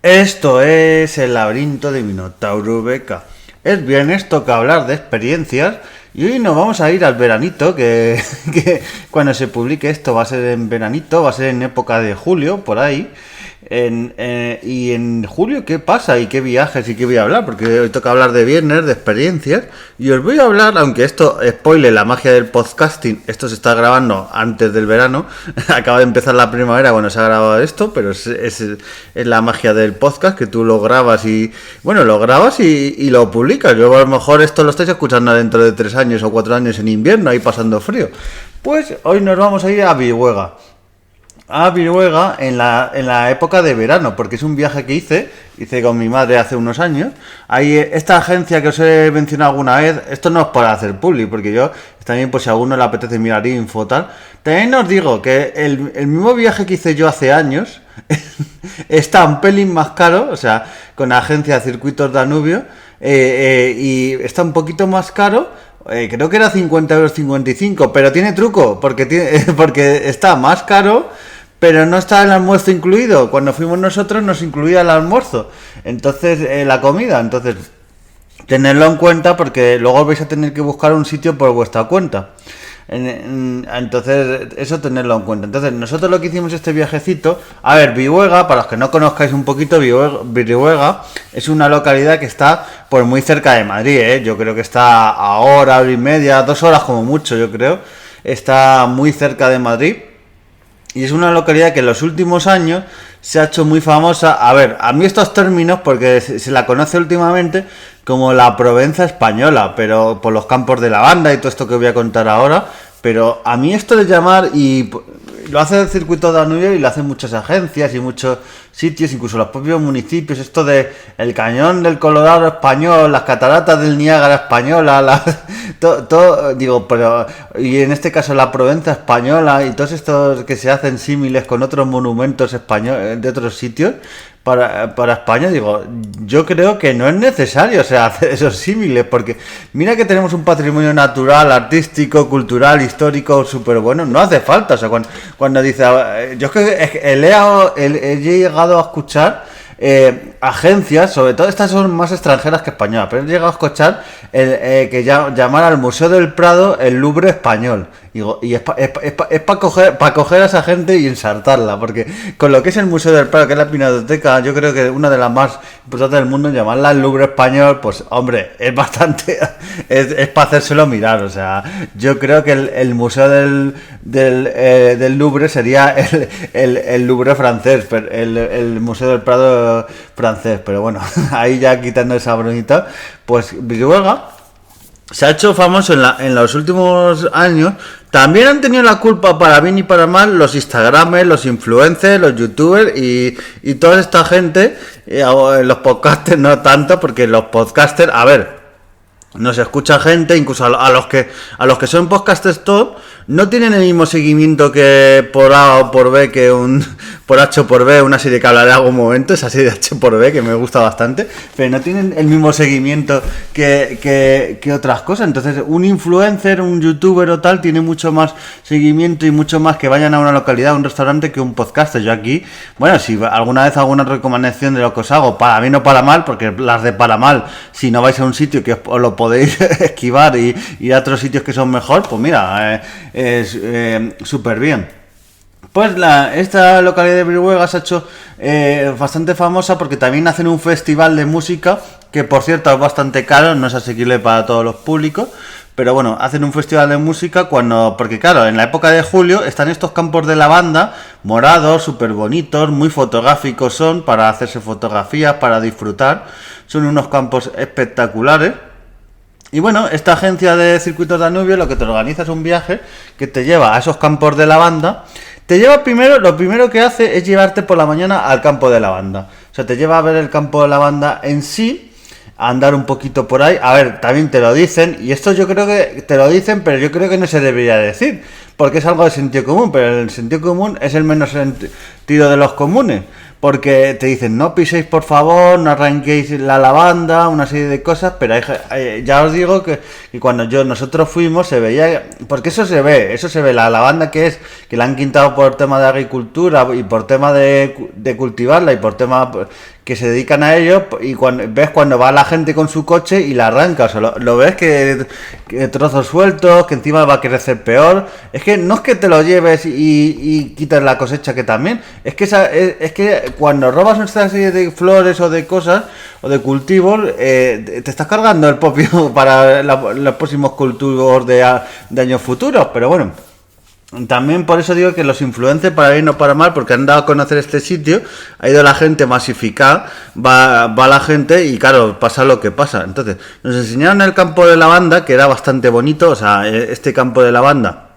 Esto es el laberinto de Minotauro Beca. Es viernes, toca hablar de experiencias y hoy nos vamos a ir al veranito, que cuando se publique esto va a ser en veranito, va a ser en época de julio, por ahí. Y en julio, ¿qué pasa? ¿Y qué viajes? ¿Y qué voy a hablar? Porque hoy toca hablar de viernes, de experiencias. Y os voy a hablar, aunque esto, spoiler, la magia del podcasting, esto se está grabando antes del verano. Acaba de empezar la primavera cuando se ha grabado esto, pero es la magia del podcast, que tú lo grabas y lo publicas. Luego a lo mejor esto lo estáis escuchando dentro de 3 años o 4 años en invierno, ahí pasando frío. Pues hoy nos vamos a ir a Viruega. En la época de verano, porque es un viaje que hice con mi madre hace unos años. Hay esta agencia que os he mencionado alguna vez, esto no es para hacer public, porque yo también, pues si a alguno le apetece mirar info tal. También os digo que el mismo viaje que hice yo hace años está un pelín más caro, o sea, con la agencia Circuitos Danubio, y está un poquito más caro. Creo que era 50,55 €, pero tiene truco, porque está más caro, pero no está el almuerzo incluido. Cuando fuimos nosotros nos incluía el almuerzo, entonces la comida, entonces tenedlo en cuenta porque luego vais a tener que buscar un sitio por vuestra cuenta. Entonces, eso tenerlo en cuenta. Entonces, nosotros lo que hicimos este viajecito, a ver, Viruega, para los que no conozcáis un poquito, Viruega es una localidad que está pues muy cerca de Madrid, ¿eh? Yo creo que está a hora y media, 2 horas como mucho, yo creo. Está muy cerca de Madrid. Y es una localidad que en los últimos años se ha hecho muy famosa. A ver, a mí estos términos, porque se la conoce últimamente como la Provenza española, pero por los campos de lavanda y todo esto que voy a contar ahora. Pero a mí esto de llamar, y lo hace el Circuito Danubio y lo hacen muchas agencias y muchos sitios, incluso los propios municipios, esto de el cañón del Colorado español, las cataratas del Niágara española, digo, pero y en este caso la Provenza española y todos estos que se hacen símiles con otros monumentos españoles de otros sitios para España, digo, yo creo que no es necesario, o sea, hacer esos símiles, porque mira que tenemos un patrimonio natural, artístico, cultural, histórico súper bueno, no hace falta, o sea, cuando dice, yo es que he llegado a escuchar agencias, sobre todo estas son más extranjeras que españolas, pero he llegado a escuchar que llamar al Museo del Prado el Louvre español. Digo, y es para coger a esa gente y ensartarla, porque con lo que es el Museo del Prado, que es la Pinacoteca, yo creo que una de las más importantes del mundo, llamarla el Louvre español, pues hombre, es bastante, es para hacérselo mirar, o sea, yo creo que el Museo del Louvre sería el Louvre francés, el Museo del Prado francés, pero bueno, ahí ya quitando esa bromita, pues Viruega se ha hecho famoso en los últimos años. También han tenido la culpa, para bien y para mal, los Instagramers, los influencers, los youtubers y toda esta gente, los podcasters no tanto, porque los podcasters, a ver, nos escucha gente, incluso a los que son podcasters top, no tienen el mismo seguimiento que por A o por B, por H o por B, una serie que hablaré en algún momento, esa serie de H por B que me gusta bastante, pero no tienen el mismo seguimiento que otras cosas. Entonces un influencer, un youtuber o tal tiene mucho más seguimiento y mucho más que vayan a una localidad, a un restaurante, que un podcaster. Yo aquí, bueno, si alguna vez alguna recomendación de lo que os hago, para bien o para mal, porque las de para mal, si no vais a un sitio que os lo podéis esquivar y ir a otros sitios que son mejor, pues mira, es súper bien. Pues esta localidad de Viruega se ha hecho bastante famosa porque también hacen un festival de música, que por cierto es bastante caro, no es asequible para todos los públicos, pero bueno, hacen un festival de música porque claro, en la época de julio están estos campos de lavanda morados, súper bonitos, muy fotográficos son, para hacerse fotografías, para disfrutar, son unos campos espectaculares. Y bueno, esta agencia de Circuitos Danubio lo que te organiza es un viaje que te lleva a esos campos de lavanda. Lo primero que hace es llevarte por la mañana al campo de lavanda. O sea, te lleva a ver el campo de lavanda en sí, a andar un poquito por ahí. A ver, también te lo dicen, y esto yo creo que te lo dicen, pero yo creo que no se debería decir, porque es algo de sentido común, pero el sentido común es el menos sentido de los comunes. Porque te dicen, no piséis por favor, no arranquéis la lavanda, una serie de cosas, pero ya os digo que cuando nosotros fuimos se veía, porque eso se ve, la lavanda que la han quitado por tema de agricultura y por tema de cultivarla y por tema que se dedican a ello, y cuando va la gente con su coche y la arranca, o sea, lo ves que trozos sueltos, que encima va a crecer peor. Es que no es que te lo lleves y quites la cosecha, que también, es que cuando robas esta serie de flores o de cosas o de cultivos, te estás cargando el propio para los próximos cultivos de años futuros. Pero bueno, también por eso digo que los influencers, para bien o para mal, porque han dado a conocer este sitio, ha ido la gente masificada, va la gente y claro, pasa lo que pasa. Entonces, nos enseñaron el campo de lavanda, que era bastante bonito, o sea, este campo de lavanda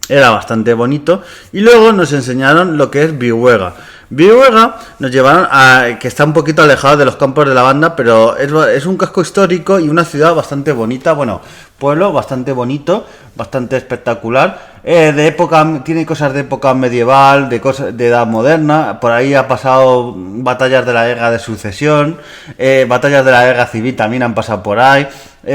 era bastante bonito, y luego nos enseñaron lo que es Vihuega. Vihuega nos llevaron a que está un poquito alejado de los campos de lavanda, pero es un casco histórico y una ciudad bastante bonita, bueno, pueblo bastante bonito, bastante espectacular, de época, tiene cosas de época medieval, de cosas de edad moderna. Por ahí ha pasado batallas de la guerra de sucesión, batallas de la guerra civil también han pasado por ahí.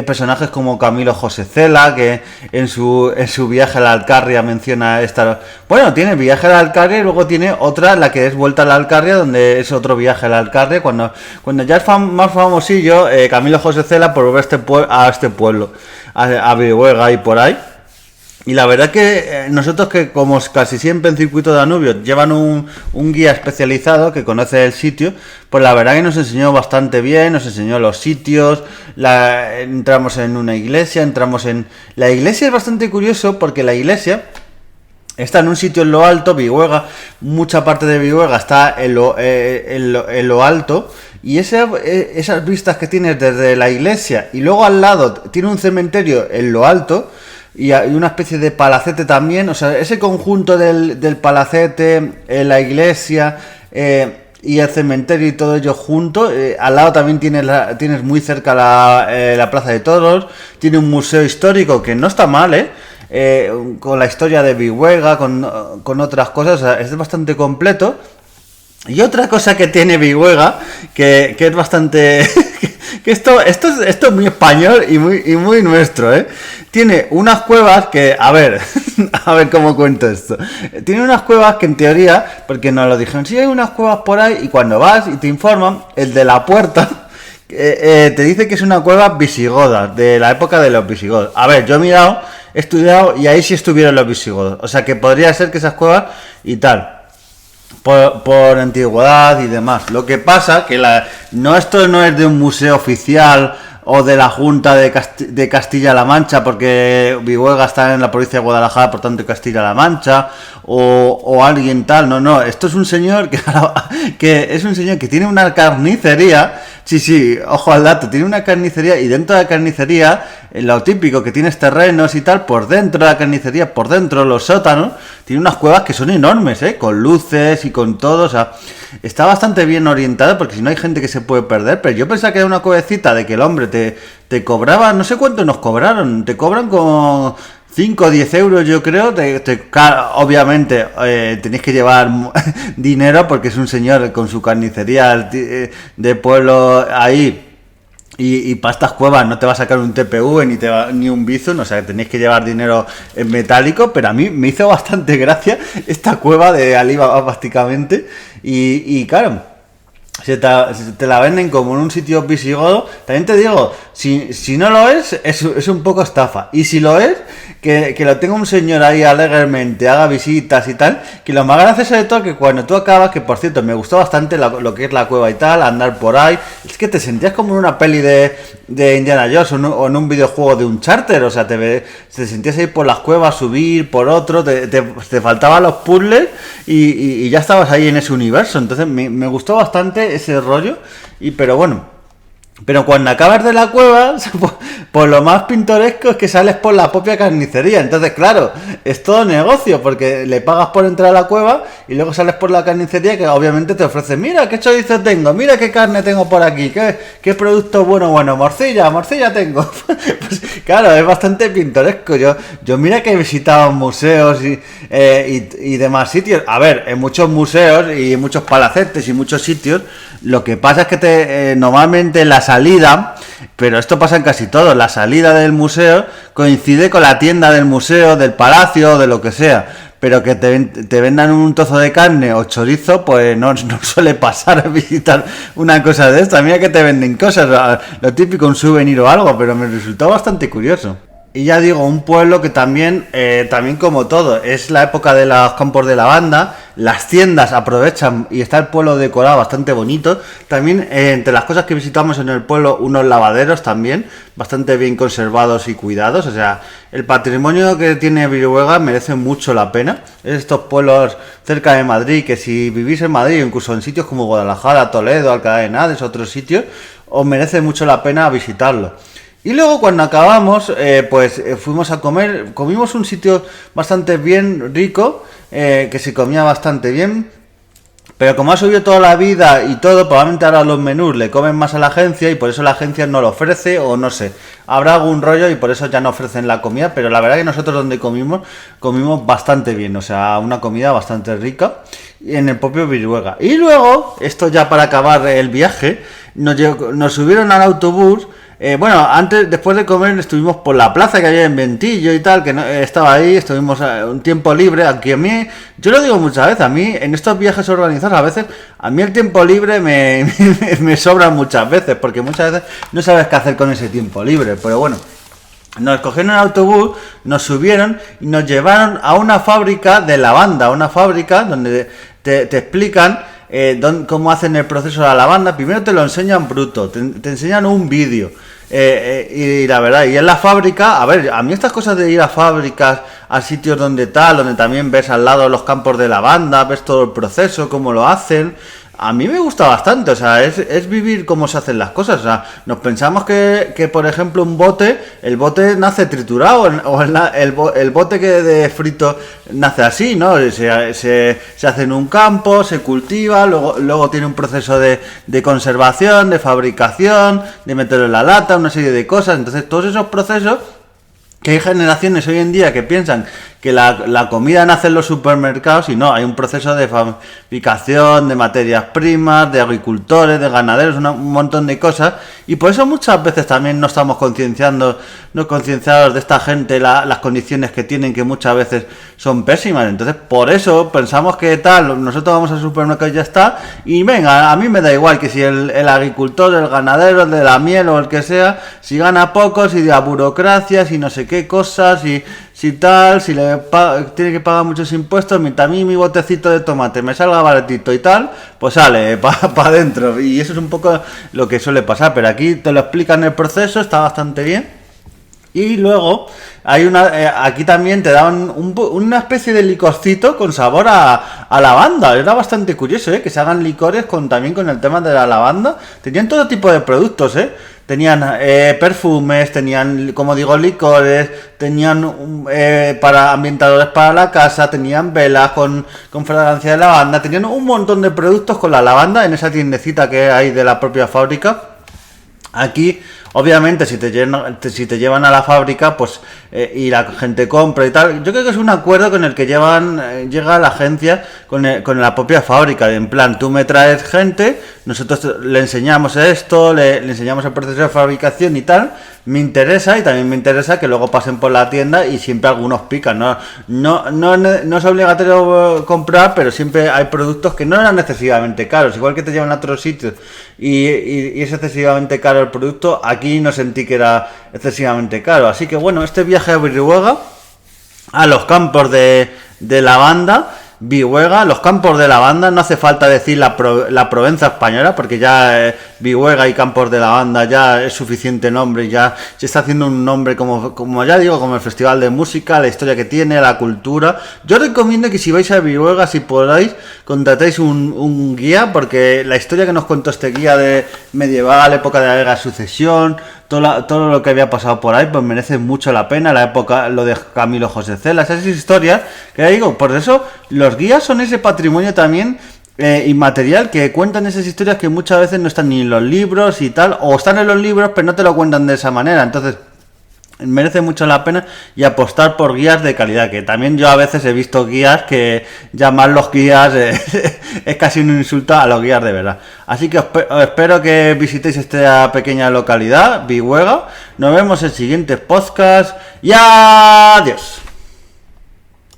Personajes como Camilo José Cela, que en su viaje a la Alcarria menciona esta... Bueno, tiene viaje a la Alcarria y luego tiene otra, la que es Vuelta a la Alcarria, donde es otro viaje a la Alcarria, cuando ya es más famosillo, Camilo José Cela por volver a este pueblo, a Vihuega y por ahí. Y la verdad que nosotros, que como casi siempre en Circuito Danubio llevan un guía especializado que conoce el sitio, pues la verdad que nos enseñó bastante bien, nos enseñó los sitios, entramos en una iglesia, La iglesia es bastante curioso porque la iglesia está en un sitio en lo alto, Vihuega, mucha parte de Vihuega está en lo alto, y esas vistas que tienes desde la iglesia, y luego al lado tiene un cementerio en lo alto, y una especie de palacete también, o sea, ese conjunto del palacete, la iglesia y el cementerio y todo ello junto. Al lado también tienes muy cerca la Plaza de Toros, tiene un museo histórico que no está mal, con la historia de Vihuega, con otras cosas, o sea, es bastante completo. Y otra cosa que tiene Vihuega, que es bastante... que esto es muy español y muy nuestro, Tiene unas cuevas que... A ver cómo cuento esto. Tiene unas cuevas que en teoría, porque nos lo dijeron, sí hay unas cuevas por ahí, y cuando vas y te informan, el de la puerta... te dice que es una cueva visigoda, de la época de los visigodos. A ver, yo he mirado, he estudiado, y ahí sí estuvieron los visigodos. O sea que podría ser que esas cuevas y tal... Por antigüedad y demás. Lo que pasa que esto no es de un museo oficial o de la Junta de Castilla-La Mancha, porque Vihuega está en la provincia de Guadalajara, por tanto Castilla-La Mancha, o alguien tal. No, esto es un señor que es un señor que tiene una carnicería. Sí, ojo al dato, tiene una carnicería, y dentro de la carnicería, lo típico, que tienes terrenos y tal, por dentro de la carnicería, por dentro, los sótanos, tiene unas cuevas que son enormes, con luces y con todo, o sea, está bastante bien orientado, porque si no hay gente que se puede perder. Pero yo pensaba que era una cuevecita de que el hombre te cobraba, no sé cuánto nos cobraron, te cobran como 5 o 10 euros, yo creo. Obviamente tenéis que llevar dinero, porque es un señor con su carnicería de pueblo ahí. Y para estas cuevas no te va a sacar un TPV ni un Bizum, o sea, que tenéis que llevar dinero en metálico. Pero a mí me hizo bastante gracia esta cueva de Alibaba, prácticamente. Y claro, te la venden como en un sitio visigodo. También te digo, si no lo es un poco estafa. Y si lo es, que lo tenga un señor ahí alegremente, haga visitas y tal. Que lo más gracioso de todo, que cuando tú acabas, que por cierto me gustó bastante lo que es la cueva y tal, andar por ahí, es que te sentías como en una peli de Indiana Jones o en un videojuego de Uncharted. O sea, te sentías ahí por las cuevas, subir por otro, te faltaban los puzzles y ya estabas ahí en ese universo. Entonces me gustó bastante ese rollo. Pero bueno, pero cuando acabas de la cueva, pues lo más pintoresco es que sales por la propia carnicería. Entonces, claro, es todo negocio, porque le pagas por entrar a la cueva y luego sales por la carnicería, que obviamente te ofrece: mira qué chorizo tengo, mira qué carne tengo por aquí, qué producto bueno, morcilla tengo. Pues claro, es bastante pintoresco. Yo mira que he visitado museos y demás sitios. A ver, en muchos museos y en muchos palacetes y muchos sitios, lo que pasa es que normalmente la salida, pero esto pasa en casi todo, la salida del museo coincide con la tienda del museo, del palacio, de lo que sea. pero que te vendan un trozo de carne o chorizo, pues no suele pasar a visitar una cosa de esta. Mira que te venden cosas, lo típico, un souvenir o algo, pero me resultó bastante curioso. Y ya digo, un pueblo que también como todo, es la época de los campos de lavanda, las tiendas aprovechan y está el pueblo decorado bastante bonito. También entre las cosas que visitamos en el pueblo, unos lavaderos también, bastante bien conservados y cuidados. O sea, el patrimonio que tiene Viruega merece mucho la pena. Es estos pueblos cerca de Madrid, que si vivís en Madrid, incluso en sitios como Guadalajara, Toledo, Alcalá de Henares, otros sitios, os merece mucho la pena visitarlo. Y luego cuando acabamos, fuimos a comer, comimos un sitio bastante bien rico, que se comía bastante bien, pero como ha subido toda la vida y todo, probablemente ahora los menús le comen más a la agencia y por eso la agencia no lo ofrece, o no sé, habrá algún rollo y por eso ya no ofrecen la comida, pero la verdad que nosotros donde comimos bastante bien, o sea, una comida bastante rica en el propio Viruega. Y luego, esto ya para acabar el viaje, nos subieron al autobús. Después de comer estuvimos por la plaza que había en Ventillo y tal, que no, estaba ahí, estuvimos un tiempo libre, aunque a mí, yo lo digo muchas veces, a mí en estos viajes organizados a veces, a mí el tiempo libre me sobra muchas veces, porque muchas veces no sabes qué hacer con ese tiempo libre, pero bueno. Nos cogieron en el autobús, nos subieron y nos llevaron a una fábrica de lavanda, una fábrica donde te explican cómo hacen el proceso de la lavanda. Primero te lo enseñan bruto, te enseñan un vídeo. Y la verdad, y en la fábrica, a ver, a mí estas cosas de ir a fábricas, a sitios donde también ves al lado los campos de lavanda, ves todo el proceso, cómo lo hacen, a mí me gusta bastante, o sea, es vivir cómo se hacen las cosas, o sea, nos pensamos que por ejemplo el bote nace triturado, o el bote que de frito nace así, ¿no? Se hace en un campo, se cultiva, luego tiene un proceso de conservación, de fabricación, de meterlo en la lata, una serie de cosas, entonces todos esos procesos, que hay generaciones hoy en día que piensan que la comida nace en los supermercados y no, hay un proceso de fabricación, de materias primas, de agricultores, de ganaderos, un montón de cosas, y por eso muchas veces también no estamos concienciados de esta gente, las condiciones que tienen, que muchas veces son pésimas. Entonces por eso pensamos que nosotros vamos al supermercado y ya está, y venga, a mí me da igual que si el agricultor, el ganadero, el de la miel o el que sea, si gana poco, si da burocracia, si no sé qué cosas, si tiene que pagar muchos impuestos, mientras a mí mi botecito de tomate me salga baratito y tal, pues sale para adentro. Y eso es un poco lo que suele pasar, pero aquí te lo explican el proceso, está bastante bien. Y luego hay aquí también te daban una especie de licorcito con sabor a lavanda. Era bastante curioso, que se hagan licores también con el tema de la lavanda. Tenían todo tipo de productos, Tenían perfumes, tenían, como digo, licores, tenían para ambientadores para la casa, tenían velas con fragancia de lavanda, tenían un montón de productos con la lavanda en esa tiendecita que hay de la propia fábrica. Aquí, obviamente, si te llevan a la fábrica, pues y la gente compra y tal, yo creo que es un acuerdo con el que llega la agencia con la propia fábrica. En plan, tú me traes gente, nosotros le enseñamos esto, le enseñamos el proceso de fabricación y tal. Me interesa, y también me interesa que luego pasen por la tienda y siempre algunos pican. No es obligatorio comprar, pero siempre hay productos que no eran excesivamente caros, igual que te llevan a otros sitios y es excesivamente caro el producto. Aquí no sentí que era excesivamente caro, así que bueno, este viaje a Viruega, a los campos de lavanda, Vihuega, los campos de lavanda, no hace falta decir la Provenza española, porque ya Vihuega y Campos de Lavanda ya es suficiente nombre, ya se está haciendo un nombre como ya digo, como el festival de música, la historia que tiene, la cultura. Yo recomiendo que si vais a Vihuega, si podáis, contratéis un guía, porque la historia que nos contó este guía de medieval, época de la Guerra de Sucesión, todo lo que había pasado por ahí, pues merece mucho la pena. La época, lo de Camilo José Cela, esas historias que digo, por eso los guías son ese patrimonio también inmaterial, que cuentan esas historias que muchas veces no están ni en los libros y tal, o están en los libros pero no te lo cuentan de esa manera. Entonces merece mucho la pena y apostar por guías de calidad, que también yo a veces he visto guías que llamarlos guías es casi un insulto a los guías de verdad. Así que os espero que visitéis esta pequeña localidad, Vihuega. Nos vemos en siguientes podcasts y adiós.